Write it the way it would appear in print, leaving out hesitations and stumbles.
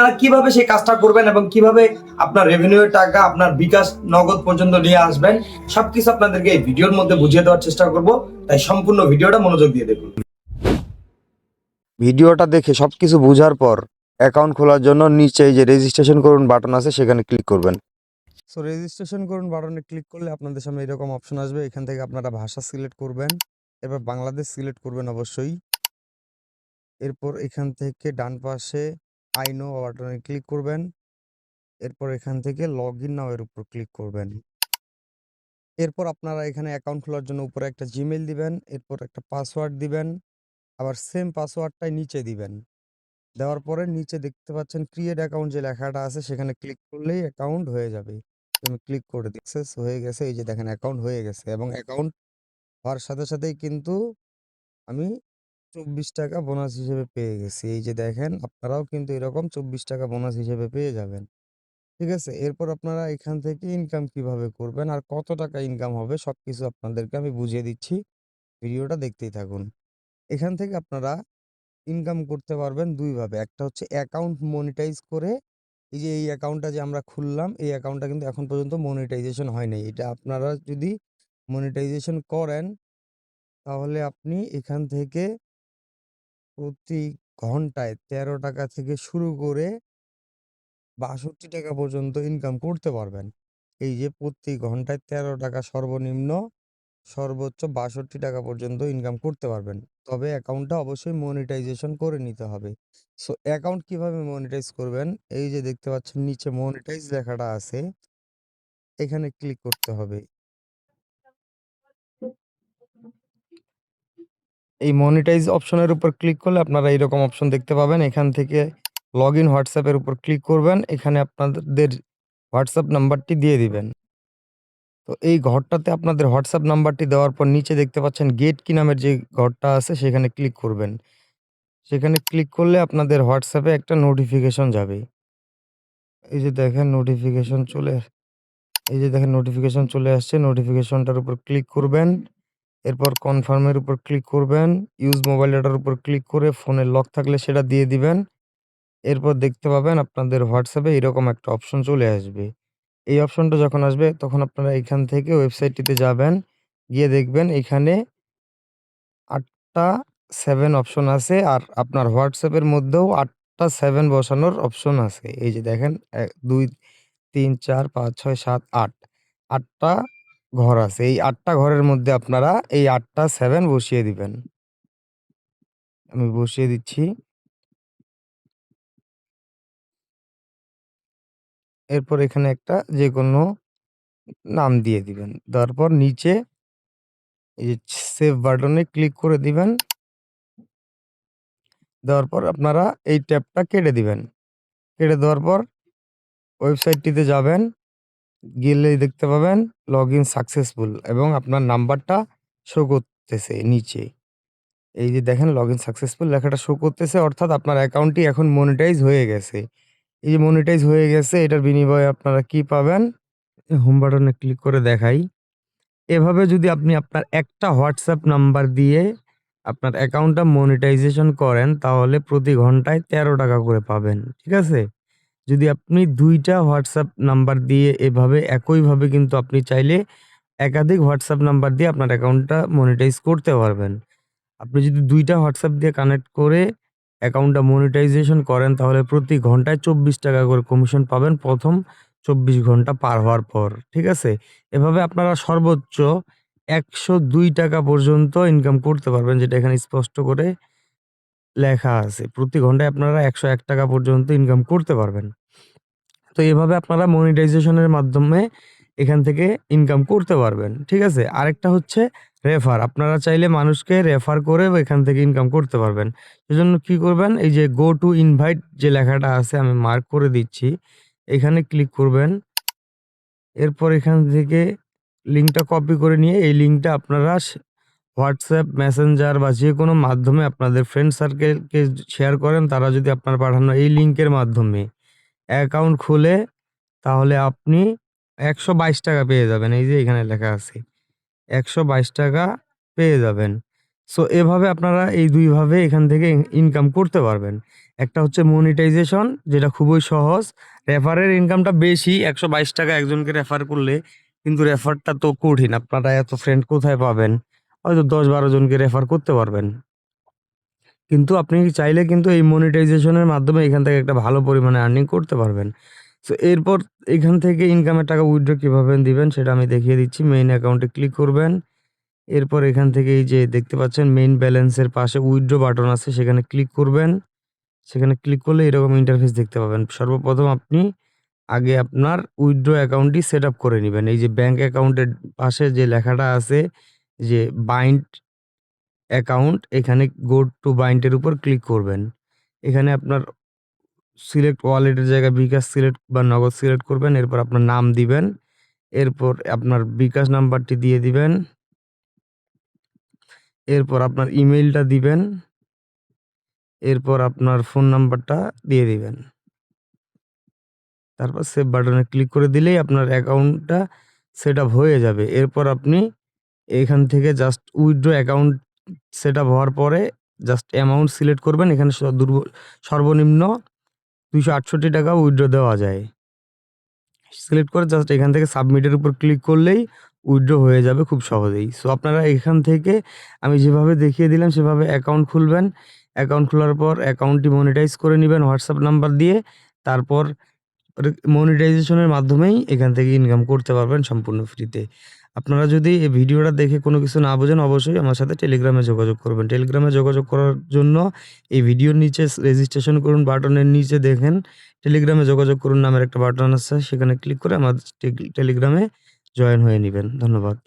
আপনারা কিভাবে সেই কাজটা করবেন এবং কিভাবে আপনার রেভিনিউ টাকা আপনার বিকাশ নগদ পর্যন্ত নিয়ে আসবেন সবকিছু আপনাদেরকে এই ভিডিওর মধ্যে বুঝিয়ে দেওয়ার চেষ্টা করব, তাই সম্পূর্ণ ভিডিওটা মনোযোগ দিয়ে দেখুন। ভিডিওটা দেখে সবকিছু বোঝার পর অ্যাকাউন্ট খোলার জন্য নিচে এই যে রেজিস্ট্রেশন করুন বাটন আছে সেখানে ক্লিক করবেন। সো রেজিস্ট্রেশন করুন বাটনে ক্লিক করলে আপনাদের সামনে এরকম অপশন আসবে। এখান থেকে আপনারা ভাষা সিলেক্ট করবেন, এরপর বাংলাদেশ সিলেক্ট করবেন অবশ্যই। এরপর এখান থেকে ডান পাশে আই নো বাটনে ক্লিক করবেন। এরপর এখান থেকে লগ ইন নাও এর উপর ক্লিক করবেন। এরপর আপনারা এখানে অ্যাকাউন্ট খোলার জন্য উপরে একটা জিমেইল দিবেন, এরপর একটা পাসওয়ার্ড দিবেন, আবার সেম পাসওয়ার্ডটাই নিচে দিবেন। দেওয়ার পরে নিচে দেখতে পাচ্ছেন ক্রিয়েট অ্যাকাউন্ট যে লেখাটা আছে সেখানে ক্লিক করলেই অ্যাকাউন্ট হয়ে যাবে। আমি ক্লিক করে দিই, সাকসেস হয়ে গেছে। এই যে দেখেন অ্যাকাউন্ট হয়ে গেছে এবং অ্যাকাউন্ট হওয়ার সাথে সাথেই কিন্তু আমি 24 টাকা বোনাস হিসেবে পেয়ে গেছি। এই যে দেখেন আপনারাও কিন্তু এরকম 24 টাকা বোনাস হিসেবে পেয়ে যাবেন। ঠিক আছে, এরপর আপনারা এখান থেকে ইনকাম কিভাবে করবেন আর কত টাকা ইনকাম হবে সবকিছু আপনাদেরকে আমি বুঝিয়ে দিচ্ছি, ভিডিওটা দেখতেই থাকুন। এখান থেকে আপনারা ইনকাম করতে পারবেন দুইভাবে। একটা হচ্ছে অ্যাকাউন্ট মনিটাইজ করে, এই যে এই অ্যাকাউন্টটা যে আমরা খুললাম এই অ্যাকাউন্টটা কিন্তু এখন পর্যন্ত মনিটাইজেশন হয় নাই। এটা আপনারা যদি মনিটাইজেশন করেন তাহলে আপনি এখান থেকে প্রতি ঘন্টায় 13 টাকা থেকে শুরু করে 62 টাকা পর্যন্ত ইনকাম করতে পারবেন। এই যে প্রতি ঘন্টায় 13 টাকা সর্বনিম্ন, সর্বোচ্চ 62 টাকা পর্যন্ত ইনকাম করতে পারবেন। তবে অ্যাকাউন্টটা অবশ্যই মনিটাইজেশন করে নিতে হবে। সো অ্যাকাউন্ট কিভাবে মনিটাইজ করবেন, এই যে দেখতে পাচ্ছেন নিচে মনিটাইজ লেখাটা আছে, এখানে ক্লিক করতে হবে। এই মনিটাইজ অপশনের উপর ক্লিক করলে আপনারা এইরকম অপশন দেখতে পাবেন। এখান থেকে লগ ইন হোয়াটসঅ্যাপের উপর ক্লিক করবেন, এখানে আপনাদের হোয়াটসঅ্যাপ নাম্বারটি দিয়ে দিবেন। তো এই ঘরটাতে আপনাদের হোয়াটসঅ্যাপ নাম্বারটি দেওয়ার পর নিচে দেখতে পাচ্ছেন গেট কি নামের যে ঘরটা আছে সেখানে ক্লিক করবেন। সেখানে ক্লিক করলে আপনাদের হোয়াটসঅ্যাপে একটা নোটিফিকেশন যাবে। এই যে দেখেন নোটিফিকেশন চলে এই যে দেখেন নোটিফিকেশন চলে আসছে। নোটিফিকেশনটার উপর ক্লিক করবেন। এরপর কনফার্মের উপর ক্লিক করবেন। ইউজ মোবাইল ডাটার উপর ক্লিক করে ফোনে লক থাকলে সেটা দিয়ে দিবেন। এরপর দেখতে পাবেন আপনাদের হোয়াটসঅ্যাপে এরকম একটা অপশন চলে আসবে। এই অপশনটা যখন আসবে তখন আপনারা এখান থেকে ওয়েবসাইটটিতে যাবেন। গিয়ে দেখবেন এখানে ৮ টা 7 অপশন আছে আর আপনার হোয়াটসঅ্যাপের মধ্যেও ৮ টা 7 বসানোর অপশন আছে। এই যে দেখেন ২, ৩, ৪, ৫, ৬, ৭, ৮। ৮ টা ঘর আছে। এই ৮ টা ঘরের মধ্যে আপনারা এই ৮ টা 7 বসিয়ে দিবেন। আমি বসিয়ে দিচ্ছি। এরপর এখানে একটা যেকোনো নাম দিয়ে দিবেন। দেওয়ার পর নিচে এই যে সেভ বাটনে ক্লিক করে দিবেন। দেওয়ার পর আপনারা এই ট্যাবটা কেটে দিবেন। কেটে দেওয়ার পর ওয়েবসাইটটিতে যাবেন। গেলেই দেখতে পাবেন লগইন সাকসেসফুল এবং আপনার নাম্বারটা শো করতেছে নিচে। এই যে দেখেন লগইন সাকসেসফুল লেখাটা শো করতেছে, অর্থাৎ আপনার অ্যাকাউন্টটি এখন মনিটাইজ হয়ে গেছে। এই যে মনিটাইজ হয়ে গেছে এটার বিনিময়ে আপনারা কি পাবেন? হোম বাটনে ক্লিক করে দেখাই। এভাবে যদি আপনি আপনার একটা হোয়াটসঅ্যাপ নাম্বার দিয়ে আপনার অ্যাকাউন্টটা মনিটাইজেশন করেন তাহলে প্রতি ঘন্টায় 13 টাকা করে পাবেন। ঠিক আছে? যদি আপনি ২ টা হোয়াটসঅ্যাপ নাম্বার দিয়ে এভাবে একইভাবে কিন্তু আপনি চাইলে একাধিক হোয়াটসঅ্যাপ নাম্বার দিয়ে আপনার অ্যাকাউন্টটা মনিটাইজ করতে পারবেন। আপনি যদি ২ টা হোয়াটসঅ্যাপ দিয়ে কানেক্ট করে অ্যাকাউন্টটা মনিটাইজেশন করেন তাহলে প্রতি ঘন্টায় ২৪ টাকা করে কমিশন পাবেন ১ম ২৪ ঘন্টা পার হওয়ার পর। ঠিক আছে? এভাবে আপনারা সর্বোচ্চ ১০২ টাকা পর্যন্ত ইনকাম করতে পারবেন, যেটা এখানে স্পষ্ট করে লেখা আছে। প্রতি ঘন্টায় আপনারা ১০১ টাকা পর্যন্ত ইনকাম করতে পারবেন। তো এভাবে আপনারা মনিটাইজেশনের মাধ্যমে এখান থেকে ইনকাম করতে পারবেন। ঠিক আছে? আরেকটা হচ্ছে রেফার। আপনারা চাইলে মানুষকে রেফার করেও এখান থেকে ইনকাম করতে পারবেন। সেজন্য কি করবেন? এই যে গো টু ইনভাইট যে লেখাটা আছে আমি মার্ক করে দিচ্ছি। এখানে ক্লিক করবেন। এরপর এখান থেকে লিঙ্কটা কপি করে নিয়ে এই লিঙ্কটা আপনারা হোয়াটসঅ্যাপ, মেসেঞ্জার বা যেকোনো মাধ্যমে আপনাদের ফ্রেন্ড সার্কেলকে শেয়ার করেন। তারা যদি আপনার পাঠানো এই লিঙ্কের মাধ্যমে অ্যাকাউন্ট খুলে তাহলে আপনি ১২২ টাকা পেয়ে যাবেন। এই যে এখানে লেখা আছে। ১২২ টাকা পেয়ে যাবেন। সো এভাবে আপনারা এই ২ ভাবে এখান থেকে ইনকাম করতে পারবেন। একটা হচ্ছে মনিটাইজেশন, যেটা খুবই সহজ। রেফারের ইনকামটা বেশি, 122 টাকা একজনকে রেফার করলে, কিন্তু রেফারটা তো কঠিন। আপনারা এত ফ্রেন্ড কোথায় পাবেন? হয়তো 10-12 জনকে রেফার করতে পারবেন। কিন্তু আপনি চাইলে কিন্তু এই মনিটাইজেশনের মাধ্যমে এখান থেকে একটা ভালো পরিমাণে আর্নিং করতে পারবেন। সো এরপর এখান থেকে ইনকামের টাকা উইথড্র কিভাবে দিবেন সেটা আমি দেখিয়ে দিচ্ছি। মেইন অ্যাকাউন্টে ক্লিক করবেন। এরপর এখান থেকে এই যে দেখতে পাচ্ছেন মেইন ব্যালেন্সের পাশে উইথড্র বাটন আছে, সেখানে ক্লিক করবেন। সেখানে ক্লিক করলে এরকম ইন্টারফেস দেখতে পাবেন। সর্বপ্রথম আপনি আগে আপনার উইথড্র অ্যাকাউন্টটি সেট আপ করে নিবেন। এই যে ব্যাংক অ্যাকাউন্টের পাশে যে লেখাটা আছে যে বাইন্ড অ্যাকাউন্ট, এখানে গো টু বাইন্ড এর উপর ক্লিক করবেন। এখানে আপনার সিলেক্ট ওয়ালেটের জায়গায় বিকাশ সিলেক্ট বা নগদ সিলেক্ট করবেন। এরপর আপনার নাম দিবেন। এরপর আপনার বিকাশ নাম্বারটি দিয়ে দিবেন। এরপর আপনার ইমেইলটা দিবেন। এরপর আপনার ফোন নাম্বারটা দিয়ে দিবেন। তারপর সেভ বাটনে ক্লিক করে দিলেই আপনার অ্যাকাউন্টটা সেট আপ হয়ে যাবে। এরপর আপনি এখান থেকে just withdraw account set up হওয়ার পরে জাস্ট অ্যামাউন্ট সিলেক্ট করবেন। এখানে সর্বনিম্ন 268 টাকা উইথড্র দেওয়া যায়। সিলেক্ট করে জাস্ট এখান থেকে সাবমিটের উপর ক্লিক করলেই উইথড্র হয়ে যাবে খুব সহজেই। সো আপনারা এখান থেকে আমি যেভাবে দেখিয়ে দিলাম সেভাবে অ্যাকাউন্ট খুলবেন। অ্যাকাউন্ট খোলার পর অ্যাকাউন্টটি মনিটাইজ করে নিবেন হোয়াটসঅ্যাপ নাম্বার দিয়ে। তারপর মনিটাইজেশনের মাধ্যমেই এখান থেকে ইনকাম করতে পারবেন সম্পূর্ণ ফ্রিতে। আপনারা যদি এই ভিডিওটা দেখে কোনো কিছু না বোঝেন, অবশ্যই আমার সাথে টেলিগ্রামে যোগাযোগ করবেন। টেলিগ্রামে যোগাযোগ করার জন্য এই ভিডিওর নিচে রেজিস্ট্রেশন করুন বাটনের নিচে দেখেন টেলিগ্রামে যোগাযোগ করুন নামের একটা বাটন আছে, সেখানে ক্লিক করে আমার টেলিগ্রামে জয়েন হয়ে নিবেন। ধন্যবাদ।